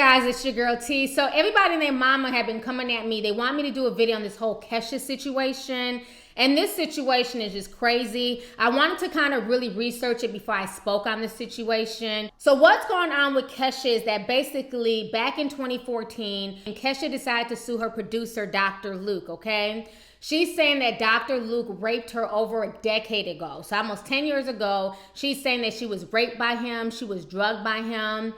guys, it's your girl T. So everybody and their mama have been coming at me. They want me to do a video on this whole Kesha situation. And this situation is just crazy. I wanted to kind of really research it before I spoke on this situation. So what's going on with Kesha is that basically back in 2014, Kesha decided to sue her producer, Dr. Luke, okay? She's saying that Dr. Luke raped her over a decade ago. So almost 10 years ago, she's saying that she was raped by him. She was drugged by him.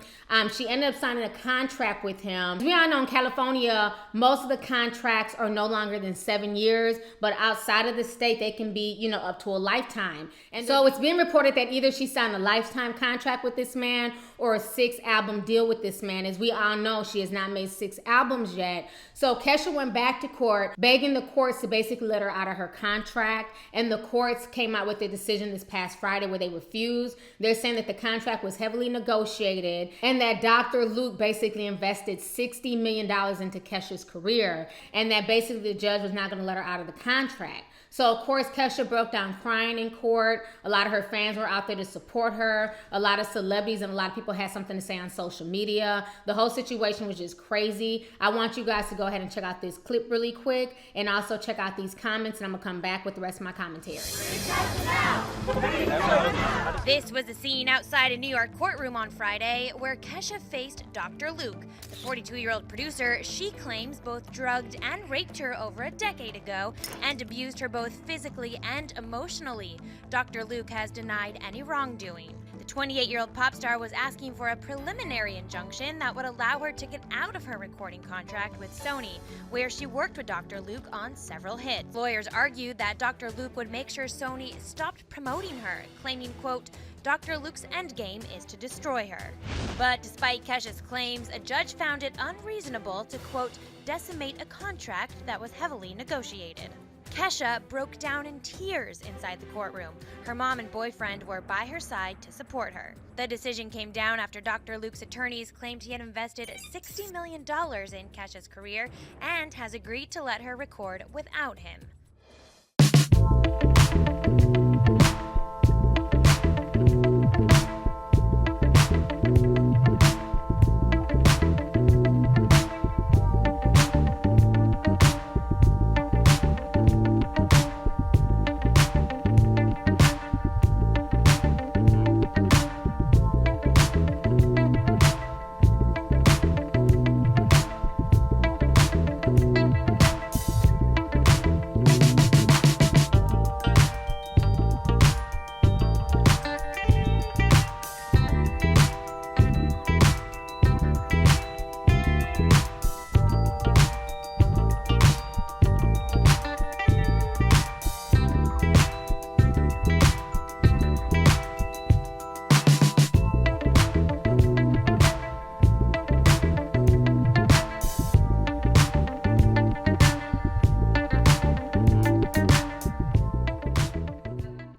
She ended up signing a contract with him. We all know in California, most of the contracts are no longer than 7 years, but outside of the state, they can be, up to a lifetime. And so it's been reported that either she signed a lifetime contract with this man or a 6-album deal with this man. As we all know, she has not made 6 albums yet. So Kesha went back to court, begging the courts to basically let her out of her contract, and the courts came out with a decision this past Friday where they refused. They're saying that the contract was heavily negotiated and that Dr. Luke basically invested $60 million into Kesha's career, and that basically the judge was not going to let her out of the contract. So, of course, Kesha broke down crying in court. A lot of her fans were out there to support her. A lot of celebrities and a lot of people had something to say on social media. The whole situation was just crazy. I want you guys to go ahead and check out this clip really quick and also check out these comments, and I'm going to come back with the rest of my commentary. This was the scene outside a New York courtroom on Friday where Kesha faced Dr. Luke. The 42-year-old producer she claims both drugged and raped her over a decade ago and abused her both physically and emotionally. Dr. Luke has denied any wrongdoing. The 28-year-old pop star was asking for a preliminary injunction that would allow her to get out of her recording contract with Sony, where she worked with Dr. Luke on several hits. Lawyers argued that Dr. Luke would make sure Sony stopped promoting her, claiming, quote, Dr. Luke's endgame is to destroy her. But despite Kesha's claims, a judge found it unreasonable to, quote, decimate a contract that was heavily negotiated. Kesha broke down in tears inside the courtroom. Her mom and boyfriend were by her side to support her. The decision came down after Dr. Luke's attorneys claimed he had invested $60 million in Kesha's career and has agreed to let her record without him.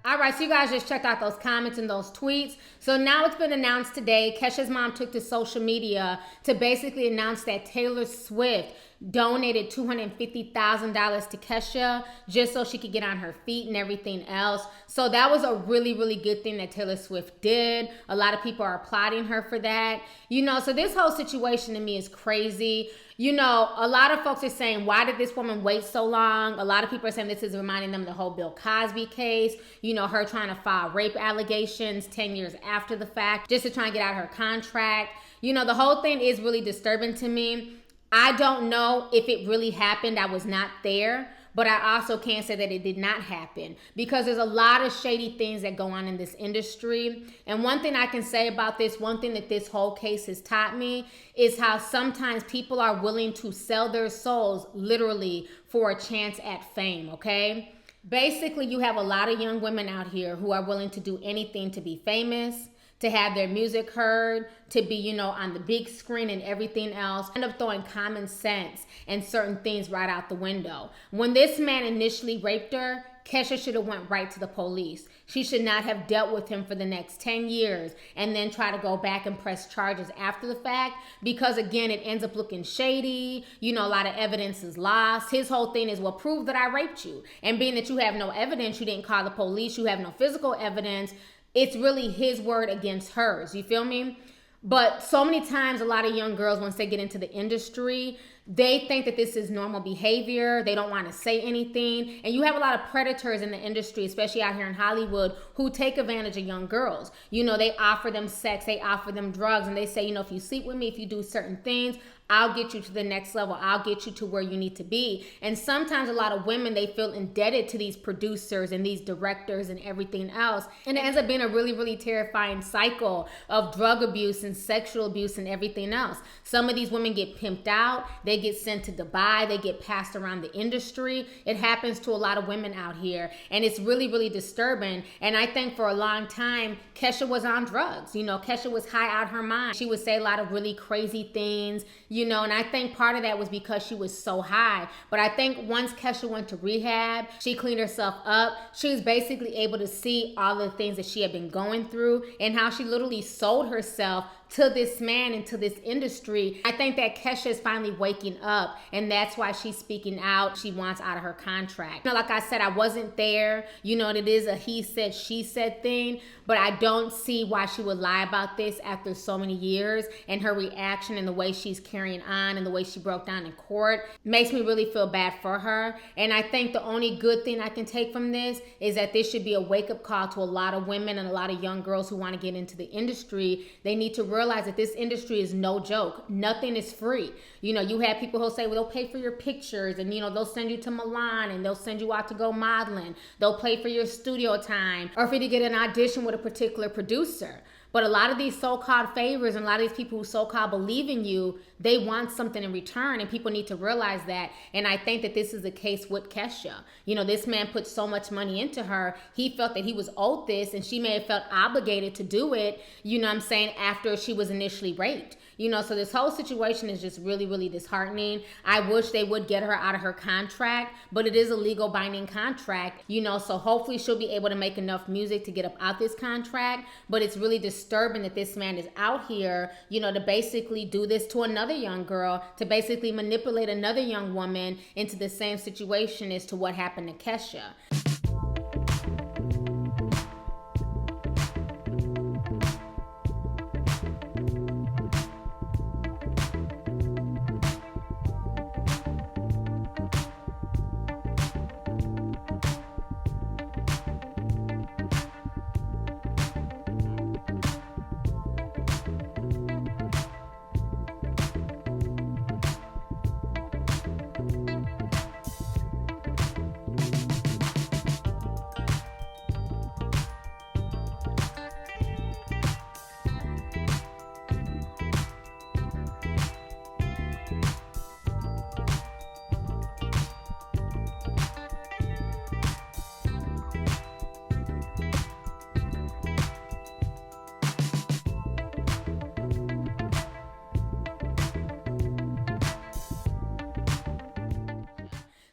All right, so you guys just checked out those comments and those tweets. So now it's been announced today, Kesha's mom took to social media to basically announce that Taylor Swift donated $250,000 to Kesha just so she could get on her feet and everything else. So that was a really, really good thing that Taylor Swift did. A lot of people are applauding her for that. So this whole situation to me is crazy. A lot of folks are saying, why did this woman wait so long? A lot of people are saying this is reminding them of the whole Bill Cosby case, her trying to file rape allegations 10 years after the fact, just to try and get out of her contract. The whole thing is really disturbing to me. I don't know if it really happened. I was not there. But I also can't say that it did not happen because there's a lot of shady things that go on in this industry. And one thing I can say about this, one thing that this whole case has taught me is how sometimes people are willing to sell their souls literally for a chance at fame, okay? Basically, you have a lot of young women out here who are willing to do anything to be famous, to have their music heard, to be, on the big screen and everything else, end up throwing common sense and certain things right out the window. When this man initially raped her, Kesha should have went right to the police. She should not have dealt with him for the next 10 years and then try to go back and press charges after the fact because, again, it ends up looking shady. A lot of evidence is lost. His whole thing is, well, prove that I raped you. And being that you have no evidence, you didn't call the police, you have no physical evidence, it's really his word against hers. You feel me? But so many times, a lot of young girls, once they get into the industry, they think that this is normal behavior. They don't want to say anything. And you have a lot of predators in the industry, especially out here in Hollywood, who take advantage of young girls. You know, they offer them sex, they offer them drugs, and they say, you know, if you sleep with me, if you do certain things, I'll get you to the next level. I'll get you to where you need to be. And sometimes a lot of women, they feel indebted to these producers and these directors and everything else. And it ends up being a really, really terrifying cycle of drug abuse and sexual abuse and everything else. Some of these women get pimped out. They get sent to Dubai. They get passed around the industry. It happens to a lot of women out here. And it's really, really disturbing. And I think for a long time, Kesha was on drugs. You know, Kesha was high out her mind. She would say a lot of really crazy things. You know, and I think part of that was because she was so high. But I think once Kesha went to rehab, she cleaned herself up. She was basically able to see all the things that she had been going through and how she literally sold herself to this man and to this industry. I think that Kesha is finally waking up, and that's why she's speaking out. She wants out of her contract. You know, like I said, I wasn't there. You know, it is a he said, she said thing, but I don't see why she would lie about this after so many years. And her reaction and the way she's carrying on and the way she broke down in court makes me really feel bad for her. And I think the only good thing I can take from this is that this should be a wake-up call to a lot of women and a lot of young girls who want to get into the industry. They need to realize that this industry is no joke. Nothing is free. You know, you have people who'll say, well, they'll pay for your pictures, and, you know, they'll send you to Milan, and they'll send you out to go modeling. They'll pay for your studio time, or for you to get an audition with a particular producer. But a lot of these so-called favors and a lot of these people who so-called believe in you, they want something in return, and people need to realize that. And I think that this is the case with Kesha. You know, this man put so much money into her. He felt that he was owed this, and she may have felt obligated to do it, you know what I'm saying, after she was initially raped. You know, so this whole situation is just really, really disheartening. I wish they would get her out of her contract, but it is a legal binding contract, you know, so hopefully she'll be able to make enough music to get up out this contract. But it's really disturbing that this man is out here, you know, to basically do this to another young girl, to basically manipulate another young woman into the same situation as to what happened to Kesha.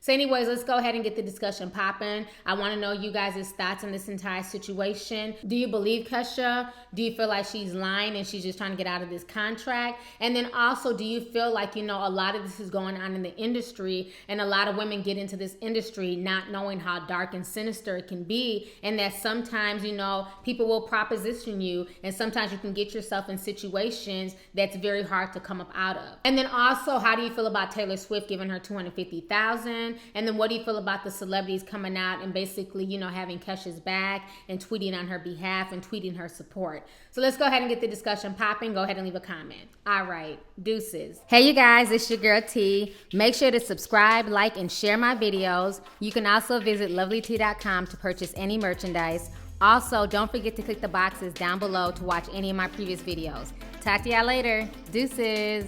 So anyways, let's go ahead and get the discussion popping. I want to know you guys' thoughts on this entire situation. Do you believe Kesha? Do you feel like she's lying and she's just trying to get out of this contract? And then also, do you feel like, you know, a lot of this is going on in the industry, and a lot of women get into this industry not knowing how dark and sinister it can be, and that sometimes, you know, people will proposition you, and sometimes you can get yourself in situations that's very hard to come up out of. And then also, how do you feel about Taylor Swift giving her $250,000? And then what do you feel about the celebrities coming out and basically, you know, having Kesha's back and tweeting on her behalf and tweeting her support? So let's go ahead and get the discussion popping. Go ahead and leave a comment. All right, deuces. Hey, you guys, it's your girl T. Make sure to subscribe, like, and share my videos. You can also visit Lovelyti.com to purchase any merchandise. Also, don't forget to click the boxes down below to watch any of my previous videos. Talk to y'all later. Deuces.